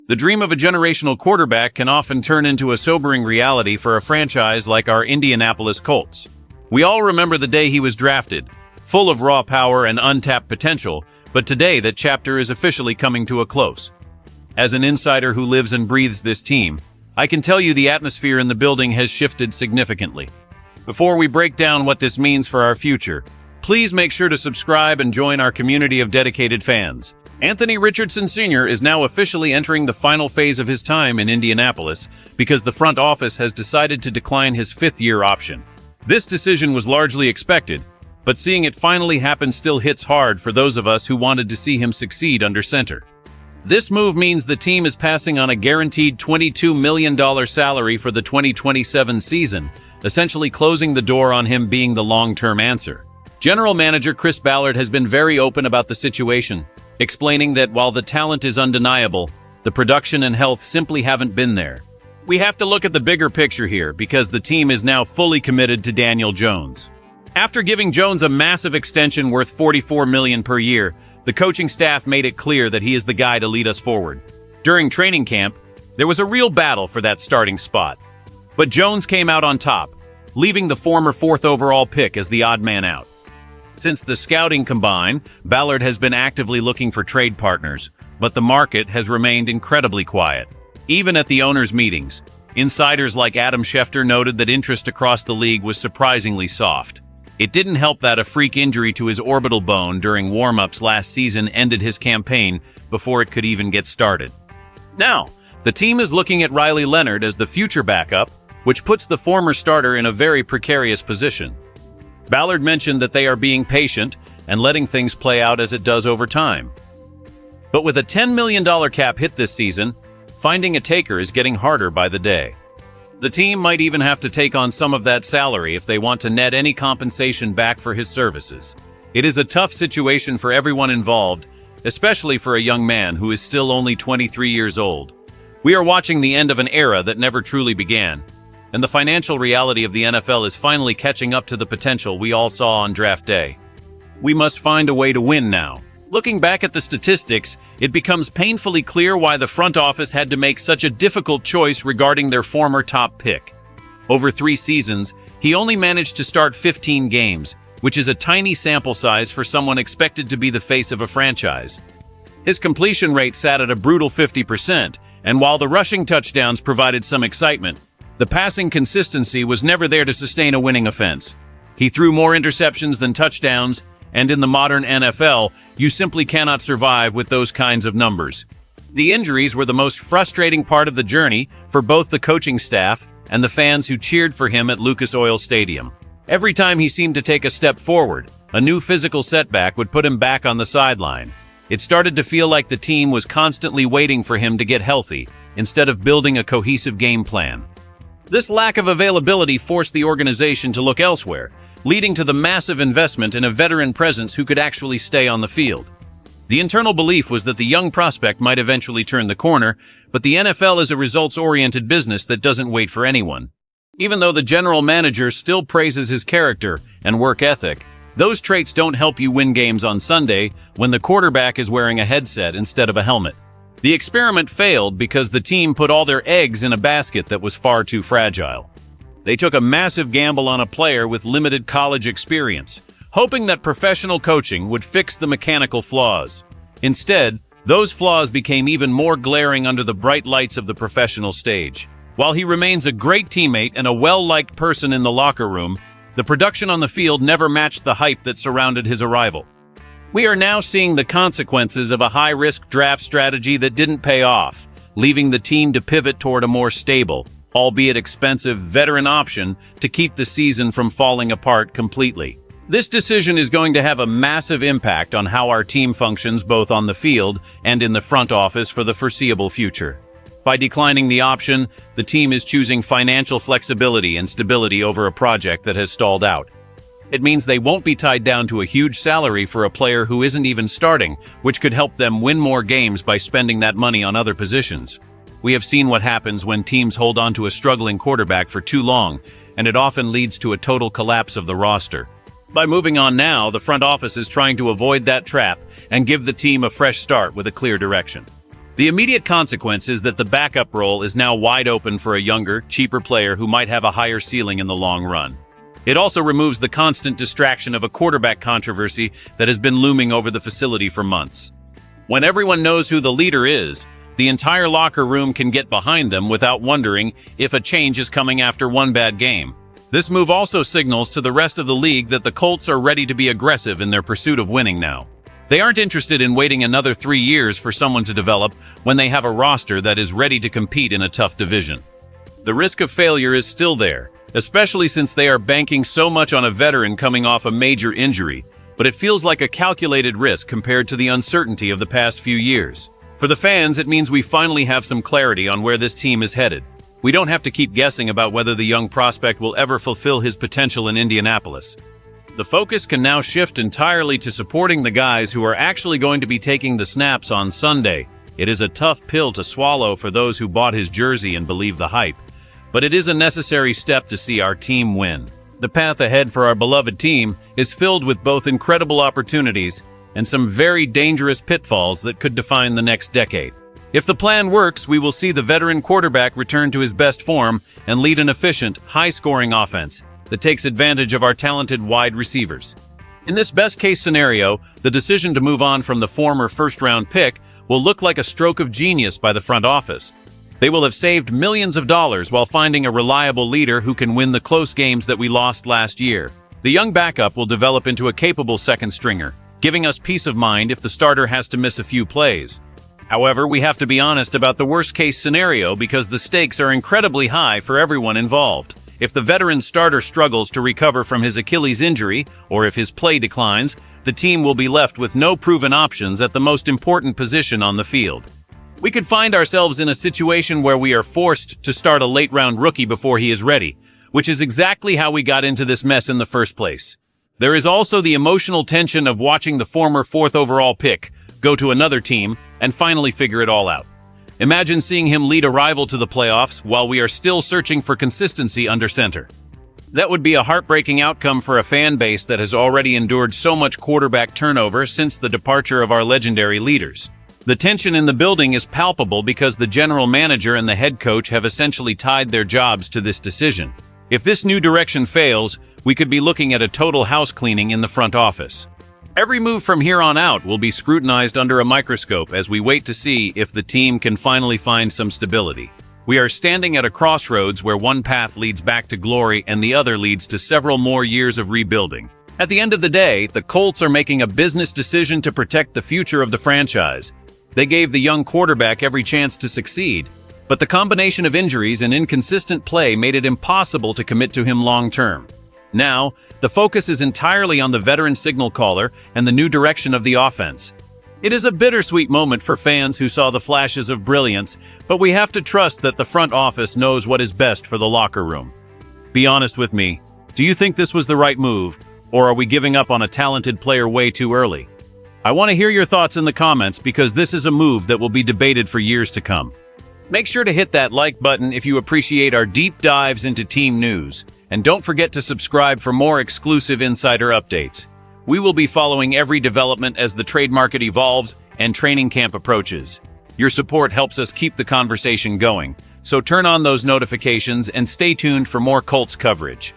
The dream of a generational quarterback can often turn into a sobering reality for a franchise like our Indianapolis Colts. We all remember the day he was drafted, full of raw power and untapped potential, but today that chapter is officially coming to a close. As an insider who lives and breathes this team, I can tell you the atmosphere in the building has shifted significantly. Before we break down what this means for our future, please make sure to subscribe and join our community of dedicated fans. Anthony Richardson Sr. is now officially entering the final phase of his time in Indianapolis because the front office has decided to decline his fifth-year option. This decision was largely expected, but seeing it finally happen still hits hard for those of us who wanted to see him succeed under center. This move means the team is passing on a guaranteed $22 million salary for the 2027 season, essentially closing the door on him being the long-term answer. General Manager Chris Ballard has been very open about the situation, explaining that while the talent is undeniable, the production and health simply haven't been there. We have to look at the bigger picture here because the team is now fully committed to Daniel Jones. After giving Jones a massive extension worth $44 million per year, the coaching staff made it clear that he is the guy to lead us forward. During training camp, there was a real battle for that starting spot. But Jones came out on top, leaving the former fourth overall pick as the odd man out. Since the scouting combine, Ballard has been actively looking for trade partners, but the market has remained incredibly quiet. Even at the owners' meetings, insiders like Adam Schefter noted that interest across the league was surprisingly soft. It didn't help that a freak injury to his orbital bone during warm-ups last season ended his campaign before it could even get started. Now, the team is looking at Riley Leonard as the future backup, which puts the former starter in a very precarious position. Ballard mentioned that they are being patient and letting things play out as it does over time. But with a $10 million cap hit this season, finding a taker is getting harder by the day. The team might even have to take on some of that salary if they want to net any compensation back for his services. It is a tough situation for everyone involved, especially for a young man who is still only 23 years old. We are watching the end of an era that never truly began, and the financial reality of the NFL is finally catching up to the potential we all saw on draft day. We must find a way to win now. Looking back at the statistics, it becomes painfully clear why the front office had to make such a difficult choice regarding their former top pick. Over 3 seasons, he only managed to start 15 games, which is a tiny sample size for someone expected to be the face of a franchise. His completion rate sat at a brutal 50%, and while the rushing touchdowns provided some excitement, the passing consistency was never there to sustain a winning offense. He threw more interceptions than touchdowns, and in the modern NFL, you simply cannot survive with those kinds of numbers. The injuries were the most frustrating part of the journey for both the coaching staff and the fans who cheered for him at Lucas Oil Stadium. Every time he seemed to take a step forward, a new physical setback would put him back on the sideline. It started to feel like the team was constantly waiting for him to get healthy, instead of building a cohesive game plan. This lack of availability forced the organization to look elsewhere, leading to the massive investment in a veteran presence who could actually stay on the field. The internal belief was that the young prospect might eventually turn the corner, but the NFL is a results-oriented business that doesn't wait for anyone. Even though the general manager still praises his character and work ethic, those traits don't help you win games on Sunday when the quarterback is wearing a headset instead of a helmet. The experiment failed because the team put all their eggs in a basket that was far too fragile. They took a massive gamble on a player with limited college experience, hoping that professional coaching would fix the mechanical flaws. Instead, those flaws became even more glaring under the bright lights of the professional stage. While he remains a great teammate and a well-liked person in the locker room, the production on the field never matched the hype that surrounded his arrival. We are now seeing the consequences of a high-risk draft strategy that didn't pay off, leaving the team to pivot toward a more stable, albeit expensive, veteran option to keep the season from falling apart completely. This decision is going to have a massive impact on how our team functions both on the field and in the front office for the foreseeable future. By declining the option, the team is choosing financial flexibility and stability over a project that has stalled out. It means they won't be tied down to a huge salary for a player who isn't even starting, which could help them win more games by spending that money on other positions. We have seen what happens when teams hold on to a struggling quarterback for too long, and it often leads to a total collapse of the roster. By moving on now, the front office is trying to avoid that trap and give the team a fresh start with a clear direction. The immediate consequence is that the backup role is now wide open for a younger, cheaper player who might have a higher ceiling in the long run. It also removes the constant distraction of a quarterback controversy that has been looming over the facility for months. When everyone knows who the leader is, the entire locker room can get behind them without wondering if a change is coming after one bad game. This move also signals to the rest of the league that the Colts are ready to be aggressive in their pursuit of winning now. They aren't interested in waiting another 3 years for someone to develop when they have a roster that is ready to compete in a tough division. The risk of failure is still there, especially since they are banking so much on a veteran coming off a major injury, but it feels like a calculated risk compared to the uncertainty of the past few years. For the fans, it means we finally have some clarity on where this team is headed. We don't have to keep guessing about whether the young prospect will ever fulfill his potential in Indianapolis. The focus can now shift entirely to supporting the guys who are actually going to be taking the snaps on Sunday. It is a tough pill to swallow for those who bought his jersey and believe the hype, but it is a necessary step to see our team win. The path ahead for our beloved team is filled with both incredible opportunities and some very dangerous pitfalls that could define the next decade. If the plan works, we will see the veteran quarterback return to his best form and lead an efficient, high-scoring offense that takes advantage of our talented wide receivers. In this best-case scenario, the decision to move on from the former first-round pick will look like a stroke of genius by the front office. They will have saved millions of dollars while finding a reliable leader who can win the close games that we lost last year. The young backup will develop into a capable second stringer, giving us peace of mind if the starter has to miss a few plays. However, we have to be honest about the worst-case scenario because the stakes are incredibly high for everyone involved. If the veteran starter struggles to recover from his Achilles injury, or if his play declines, the team will be left with no proven options at the most important position on the field. We could find ourselves in a situation where we are forced to start a late-round rookie before he is ready, which is exactly how we got into this mess in the first place. There is also the emotional tension of watching the former 4th overall pick go to another team and finally figure it all out. Imagine seeing him lead a rival to the playoffs while we are still searching for consistency under center. That would be a heartbreaking outcome for a fan base that has already endured so much quarterback turnover since the departure of our legendary leaders. The tension in the building is palpable because the general manager and the head coach have essentially tied their jobs to this decision. If this new direction fails, we could be looking at a total house cleaning in the front office. Every move from here on out will be scrutinized under a microscope as we wait to see if the team can finally find some stability. We are standing at a crossroads where one path leads back to glory and the other leads to several more years of rebuilding. At the end of the day, the Colts are making a business decision to protect the future of the franchise. They gave the young quarterback every chance to succeed, but the combination of injuries and inconsistent play made it impossible to commit to him long-term. Now, the focus is entirely on the veteran signal caller and the new direction of the offense. It is a bittersweet moment for fans who saw the flashes of brilliance, but we have to trust that the front office knows what is best for the locker room. Be honest with me, do you think this was the right move, or are we giving up on a talented player way too early? I want to hear your thoughts in the comments because this is a move that will be debated for years to come. Make sure to hit that like button if you appreciate our deep dives into team news. And don't forget to subscribe for more exclusive insider updates. We will be following every development as the trade market evolves and training camp approaches. Your support helps us keep the conversation going, so turn on those notifications and stay tuned for more Colts coverage.